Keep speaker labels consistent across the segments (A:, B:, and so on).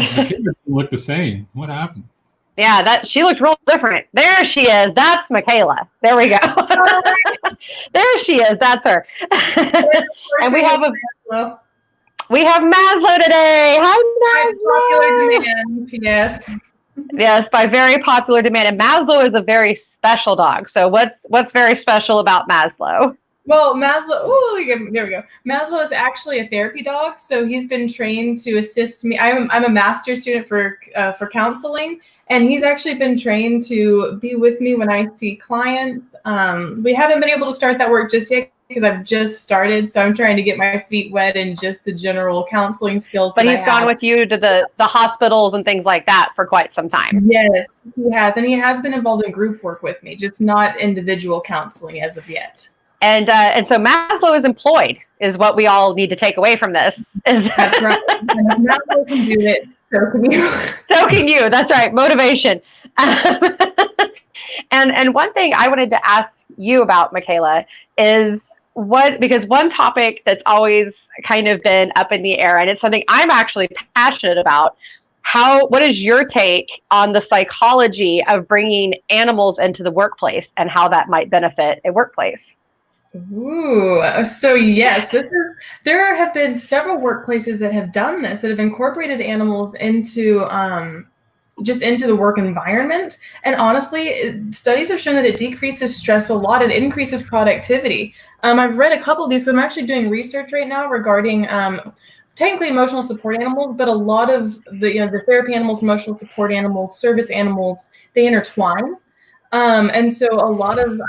A: Michaela doesn't look the same. What happened?
B: Yeah, that she looked real different. There she is. That's Michaela. There we go. There she is. That's her. And we have Maslow today. Hi,
C: Maslow. Popular demand, yes.
B: Yes, by very popular demand. And Maslow is a very special dog. So what's very special about Maslow?
C: Well, Maslow, there we go. Maslow is actually a therapy dog, so he's been trained to assist me. I'm a master's student for counseling, and he's actually been trained to be with me when I see clients. We haven't been able to start that work just yet because I've just started, so I'm trying to get my feet wet in just the general counseling skills.
B: But he's gone with you to the hospitals and things like that for quite some time.
C: Yes, he has, and he has been involved in group work with me, just not individual counseling as of yet.
B: And so Maslow is employed, is what we all need to take away from this.
C: That's right. And if Maslow can do it, so can you.
B: So can you. That's right. Motivation. And one thing I wanted to ask you about, Michaela, is because one topic that's always kind of been up in the air, and it's something I'm actually passionate about. What is your take on the psychology of bringing animals into the workplace and how that might benefit a workplace?
C: Ooh, so yes, there have been several workplaces that have done this, that have incorporated animals into just into the work environment. And honestly, studies have shown that it decreases stress a lot. It increases productivity. I've read a couple of these. So I'm actually doing research right now regarding technically emotional support animals, but a lot of the therapy animals, emotional support animals, service animals, they intertwine. And so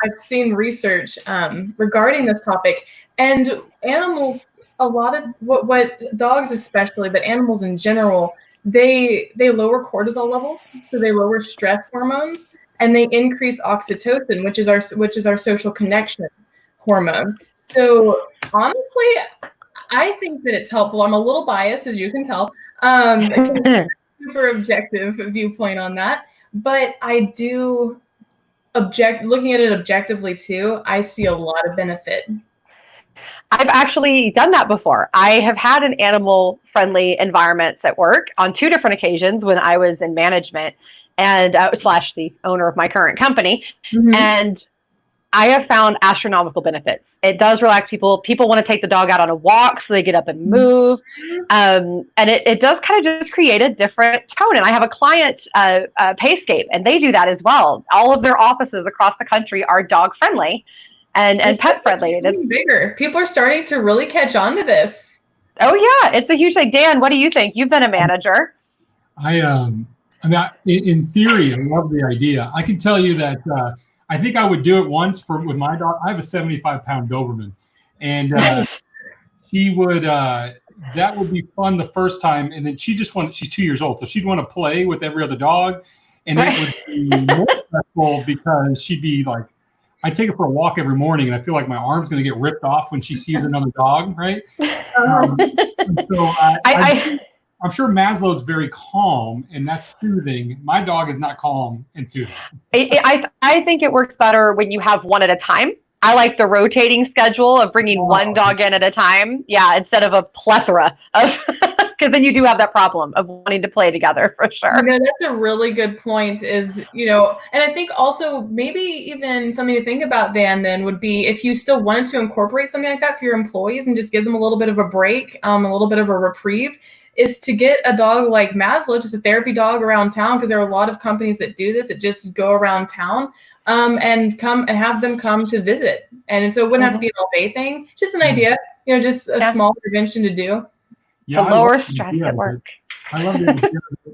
C: I've seen research regarding this topic, and animals, a lot of what dogs especially, but animals in general, they lower cortisol levels, so they lower stress hormones, and they increase oxytocin, which is our social connection hormone. So honestly, I think that it's helpful. I'm a little biased, as you can tell, super objective viewpoint on that, but I do looking at it objectively too, I see a lot of benefit.
B: I've actually done that before. I have had an animal-friendly environments at work on 2 different occasions when I was in management and / the owner of my current company. Mm-hmm. And I have found astronomical benefits. It does relax people. People want to take the dog out on a walk so they get up and move. And it does kind of just create a different tone. And I have a client, Payscape, and they do that as well. All of their offices across the country are dog friendly and pet friendly.
C: It's bigger. People are starting to really catch on to this.
B: Oh yeah, it's a huge thing. Dan, what do you think? You've been a manager.
A: In theory, I love the idea. I can tell you that I think I would do it once with my dog. I have a 75-pound Doberman, and she would. That would be fun the first time, and then she's 2 years old, so she'd want to play with every other dog, and it would be more stressful because she'd be like, I take her for a walk every morning, and I feel like my arm's going to get ripped off when she sees another dog, right? So I'm sure Maslow's very calm, and that's soothing. My dog is not calm and soothing.
B: I think it works better when you have one at a time. I like the rotating schedule of bringing one dog in at a time. Yeah, instead of a plethora of, because then you do have that problem of wanting to play together for sure.
C: That's a really good point and I think also maybe even something to think about, Dan, then would be if you still wanted to incorporate something like that for your employees and just give them a little bit of a break, a little bit of a reprieve, is to get a dog like Maslow, just a therapy dog around town, because there are a lot of companies that do this, that just go around town and come and have them come to visit. And so it wouldn't have to be an all-day thing, just an idea, just a small intervention to do.
B: Yeah, to lower stress at work.
A: I love it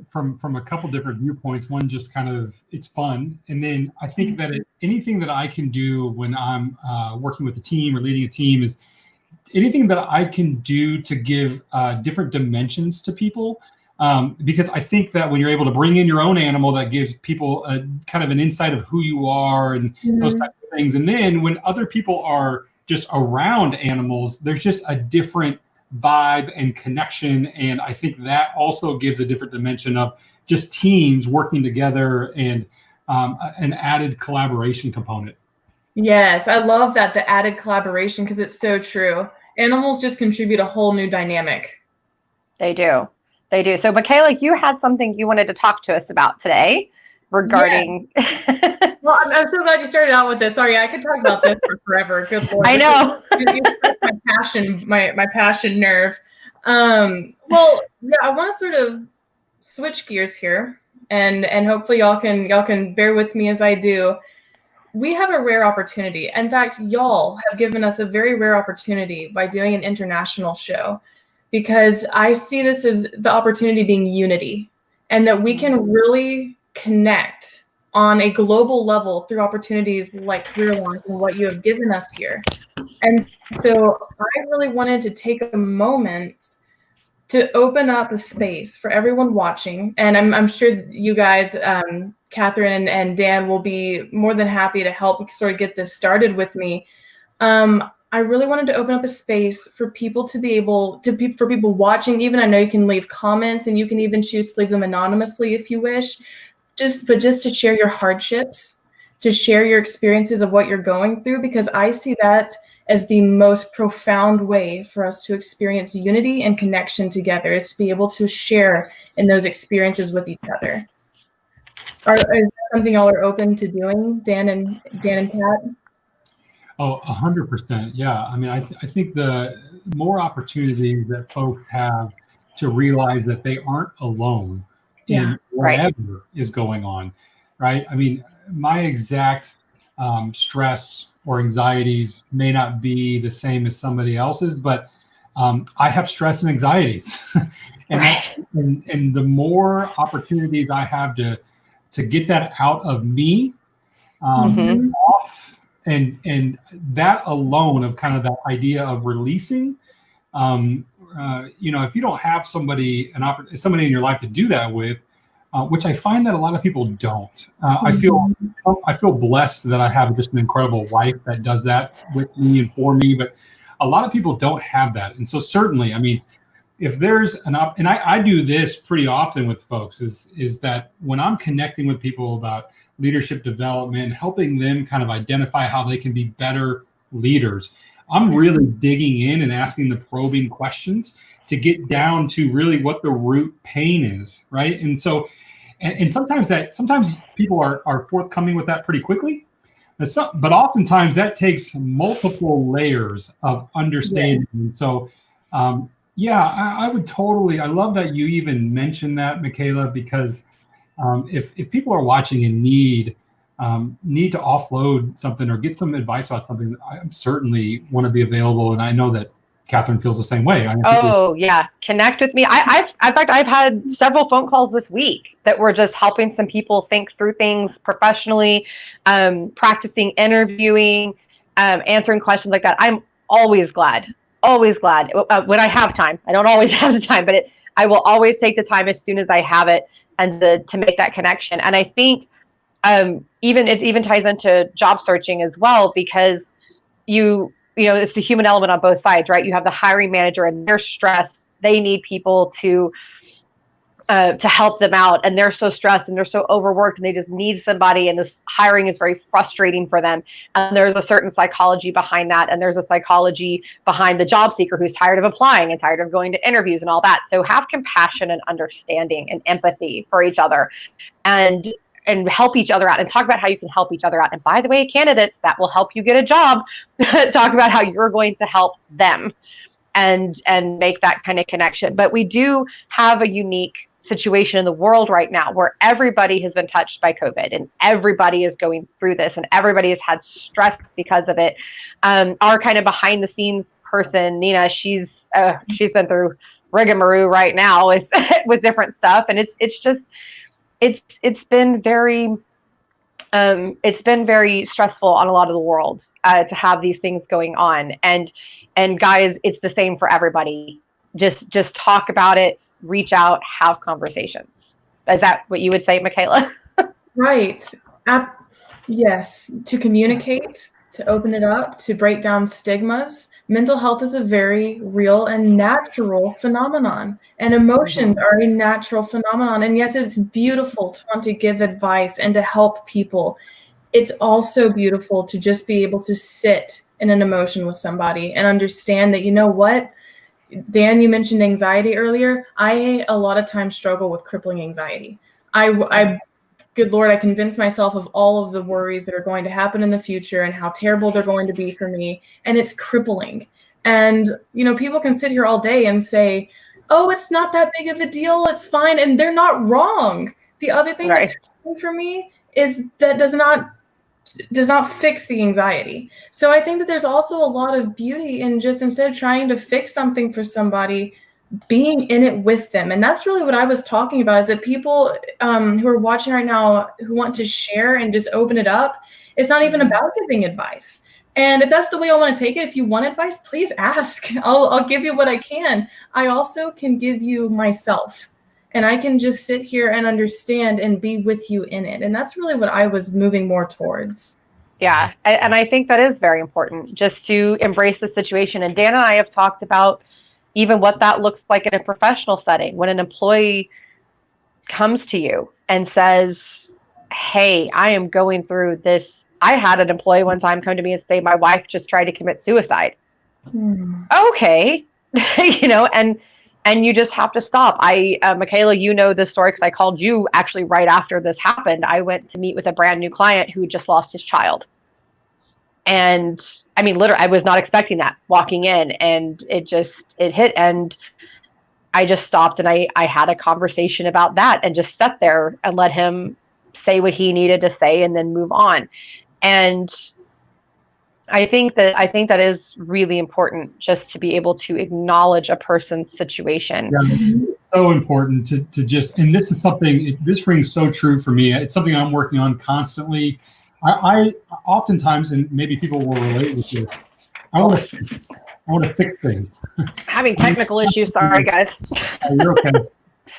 A: from a couple different viewpoints. One, just kind of, it's fun. And then I think that anything that I can do when I'm working with a team or leading a team is anything that I can do to give different dimensions to people. Because I think that when you're able to bring in your own animal, that gives people a kind of an insight of who you are and those types of things. And then when other people are just around animals, there's just a different vibe and connection. And I think that also gives a different dimension of just teams working together and an added collaboration component.
C: Yes, I love that, the added collaboration, because it's so true. Animals just contribute a whole new dynamic.
B: They do. They do. So, Michaela, you had something you wanted to talk to us about today regarding.
C: Yeah. Well, I'm so glad you started out with this. Sorry, I could talk about this for forever. Good Lord.
B: I know.
C: You my passion, my passion nerve. Well, yeah, I want to sort of switch gears here, and hopefully y'all can bear with me as I do. We have a rare opportunity. In fact, y'all have given us a very rare opportunity by doing an international show, because I see this as the opportunity being unity, and that we can really connect on a global level through opportunities like Career Launch and what you have given us here. And so I really wanted to take a moment to open up a space for everyone watching. And I'm sure you guys, Catherine and Dan, will be more than happy to help sort of get this started with me. I really wanted to open up a space for people to be able to for people watching. Even I know you can leave comments, and you can even choose to leave them anonymously if you wish. Just to share your hardships, to share your experiences of what you're going through, because I see that as the most profound way for us to experience unity and connection together, is to be able to share in those experiences with each other. Is that something y'all are open to doing, Dan and Pat?
A: Oh, 100%. Yeah. I mean, I think the more opportunities that folks have to realize that they aren't alone in whatever is going on, right? I mean, my exact stress or anxieties may not be the same as somebody else's, but I have stress and anxieties. and the more opportunities I have to get that out of me, off, and that alone, of kind of that idea of releasing, if you don't have somebody in your life to do that with, which I find that a lot of people don't. I feel blessed that I have just an incredible wife that does that with me and for me, but a lot of people don't have that. And so certainly, I mean, if there's and I do this pretty often with folks, is that when I'm connecting with people about leadership development, helping them kind of identify how they can be better leaders, I'm really digging in and asking the probing questions to get down to really what the root pain is, right? And so, and sometimes people are forthcoming with that pretty quickly, but oftentimes that takes multiple layers of understanding. Yes. And so, I would totally. I love that you even mentioned that, Michaela, because if people are watching and need to offload something or get some advice about something, I certainly want to be available. And I know that Catherine feels the same way.
B: Yeah. Connect with me. In fact, I've had several phone calls this week that were just helping some people think through things professionally, practicing interviewing, answering questions like that. I'm always glad when I have time. I don't always have the time, but I will always take the time as soon as I have it, and to make that connection. And I think it even ties into job searching as well, because it's the human element on both sides, right? You have the hiring manager, and they're stressed. They need people to help them out, and they're so stressed and they're so overworked, and they just need somebody, and this hiring is very frustrating for them. And there's a certain psychology behind that, and there's a psychology behind the job seeker who's tired of applying and tired of going to interviews and all that. So have compassion and understanding and empathy for each other, and help each other out, and talk about how you can help each other out. And by the way, candidates, that will help you get a job. Talk about how you're going to help them, and make that kind of connection. But we do have a unique situation in the world right now where everybody has been touched by COVID, and everybody is going through this, and everybody has had stress because of it. Our kind of behind the scenes person, Nina, she's been through rigmarole right now with with different stuff, and it's been very stressful on a lot of the world to have these things going on. And guys, it's the same for everybody. Just talk about it, reach out, have conversations. Is that what you would say, Michaela?
C: Right. Yes. To communicate, to open it up, to break down stigmas. Mental health is a very real and natural phenomenon, and emotions are a natural phenomenon. And yes, it's beautiful to want to give advice and to help people. It's also beautiful to just be able to sit in an emotion with somebody and understand that, you know what, Dan, you mentioned anxiety earlier. I a lot of times struggle with crippling anxiety. Good Lord, I convinced myself of all of the worries that are going to happen in the future and how terrible they're going to be for me. And it's crippling. And, people can sit here all day and say, oh, it's not that big of a deal. It's fine. And they're not wrong. The other thing that's happening for me is that does not fix the anxiety. So I think that there's also a lot of beauty in just, instead of trying to fix something for somebody, being in it with them. And that's really what I was talking about, is that people who are watching right now who want to share and just open it up, it's not even about giving advice. And if that's the way I want to take it, if you want advice, please ask. I'll give you what I can. I also can give you myself, and I can just sit here and understand and be with you in it. And that's really what I was moving more towards.
B: Yeah. And I think that is very important, just to embrace the situation. And Dan and I have talked about even what that looks like in a professional setting. When an employee comes to you and says, hey, I am going through this. I had an employee one time come to me and say, my wife just tried to commit suicide. Okay. And you just have to stop. Michaela, this story because I called you actually right after this happened. I went to meet with a brand new client who just lost his child. And I mean, literally, I was not expecting that walking in, and it hit. And I just stopped and I had a conversation about that and just sat there and let him say what he needed to say and then move on. And I think that is really important, just to be able to acknowledge a person's situation.
A: Yeah, it's so important to just, and this is something, this rings so true for me. It's something I'm working on constantly. I oftentimes, and maybe people will relate with this, I want to fix things.
B: Having technical issues, sorry guys.
A: You're okay.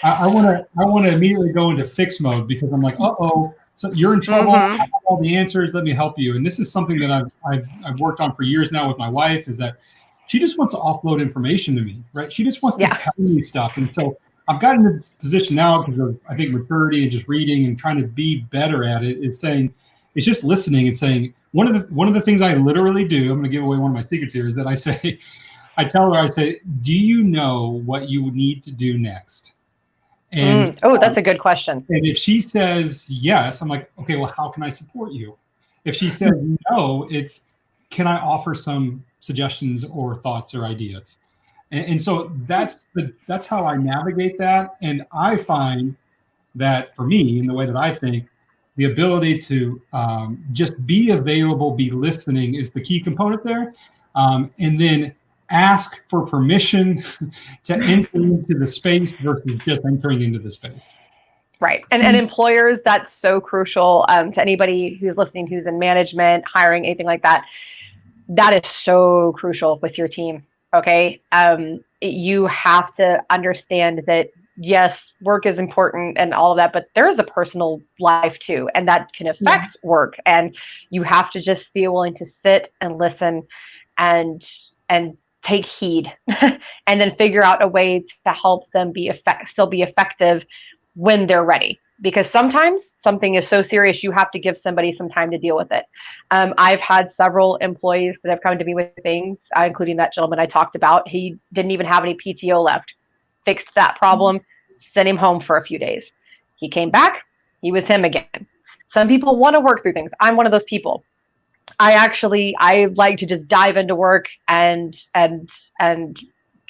A: I want to immediately go into fix mode because I'm like, uh-oh, so you're in trouble. I have all the answers. Let me help you. And this is something that I've worked on for years now with my wife, is that she just wants to offload information to me, right? She just wants to tell me stuff. And so I've gotten to this position now because of, I think, maturity and just reading and trying to be better at it, is saying, it's just listening and saying, one of the things I literally do, I'm going to give away one of my secrets here, is that I tell her, do you know what you need to do next? And
B: that's a good question.
A: And if she says yes, I'm like, okay, well, how can I support you? If she says no, it's, can I offer some suggestions or thoughts or ideas? And so that's how I navigate that. And I find that for me, in the way that I think, the ability to just be available, be listening is the key component there. And then ask for permission to enter into the space versus just entering into the space.
B: Right. And employers, that's so crucial to anybody who's listening, who's in management, hiring, anything like that. That is so crucial with your team. Okay. You have to understand that, yes, work is important and all of that, but there is a personal life too, and that can affect work. And you have to just be willing to sit and listen and take heed and then figure out a way to help them still be effective when they're ready. Because sometimes something is so serious, you have to give somebody some time to deal with it. I've had several employees that have come to me with things, including that gentleman I talked about. He didn't even have any PTO left. Fixed that problem, sent him home for a few days. He came back, he was him again. Some people want to work through things. I'm one of those people. I like to just dive into work and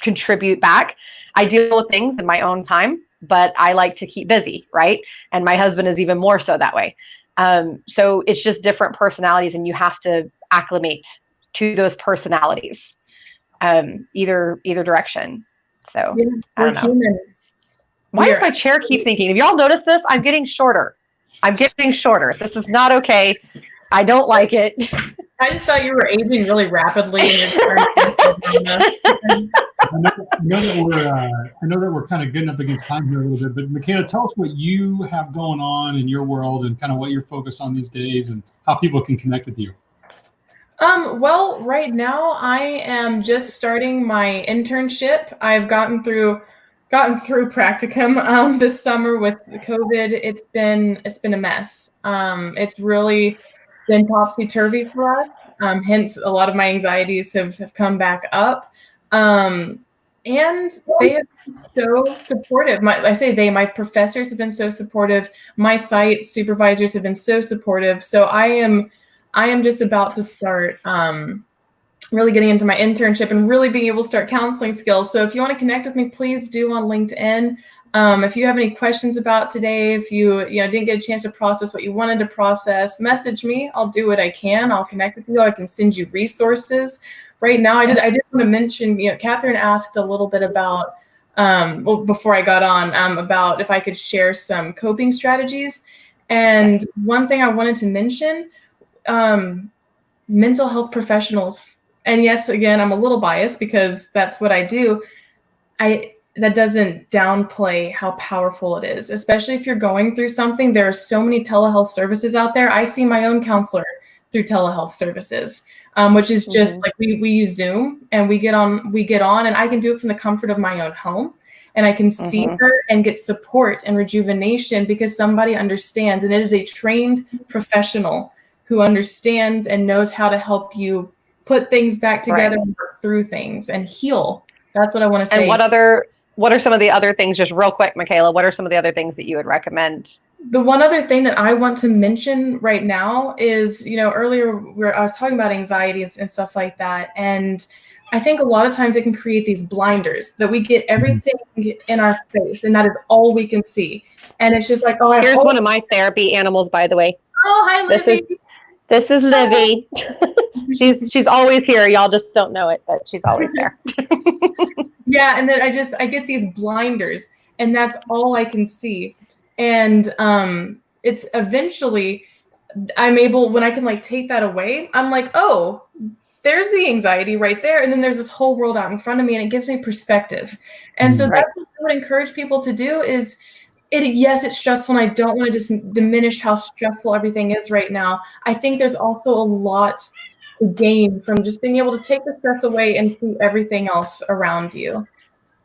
B: contribute back. I deal with things in my own time, but I like to keep busy, right? And my husband is even more so that way. So it's just different personalities, and you have to acclimate to those personalities, either direction. So I don't know.
C: Human.
B: Why does my chair keep sinking? Have y'all noticed this? I'm getting shorter. This is not okay. I don't like it.
C: I just thought you were aging really rapidly.
A: I know that we're kind of getting up against time here a little bit, but Michaela, tell us what you have going on in your world and kind of what you're focused on these days and how people can connect with you.
C: Well, right now I am just starting my internship. I've gotten through practicum this summer with COVID. It's been a mess. It's really been topsy-turvy for us. Hence, a lot of my anxieties have come back up. And they have been so supportive. My professors have been so supportive. My site supervisors have been so supportive. So I am just about to start really getting into my internship and really being able to start counseling skills. So if you want to connect with me, please do on LinkedIn. If you have any questions about today, if you didn't get a chance to process what you wanted to process, message me. I'll do what I can. I'll connect with you. I can send you resources. Right now, I did want to mention, Catherine asked a little bit about, before I got on, about if I could share some coping strategies. And one thing I wanted to mention, mental health professionals. And yes, again, I'm a little biased because that's what I do. That doesn't downplay how powerful it is, especially if you're going through something. There are so many telehealth services out there. I see my own counselor through telehealth services, which is just like we use Zoom and we get on and I can do it from the comfort of my own home, and I can see her and get support and rejuvenation because somebody understands, and it is a trained professional who understands and knows how to help you put things back together and work through things and heal. That's what I want to say.
B: And what are some of the other things, just real quick, Michaela, what are some of the other things that you would recommend?
C: The one other thing that I want to mention right now is, earlier I was talking about anxiety and stuff like that. And I think a lot of times it can create these blinders that we get everything in our face and that is all we can see. And it's just like,
B: here's one of my therapy animals, by the way.
C: Oh, hi, Livy.
B: This is Livy. She's always here. Y'all just don't know it, but she's always there.
C: Yeah, and then I get these blinders, and that's all I can see. And it's eventually I'm able, when I can take that away, I'm like, oh, there's the anxiety right there, and then there's this whole world out in front of me, and it gives me perspective. And so that's what I would encourage people to do is. Yes, it's stressful, and I don't want to just diminish how stressful everything is right now. I think there's also a lot to gain from just being able to take the stress away and see everything else around you.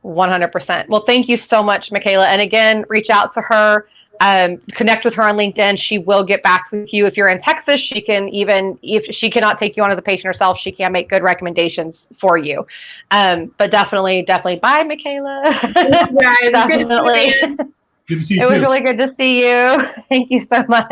B: 100%. Well, thank you so much, Michaela. And again, reach out to her, connect with her on LinkedIn. She will get back with you. If you're in Texas, she can, even if she cannot take you on as a patient herself, she can make good recommendations for you. But definitely, bye, Michaela.
C: Guys,
B: definitely.
A: Good to see you.
B: It was really good to see you. Thank you so much.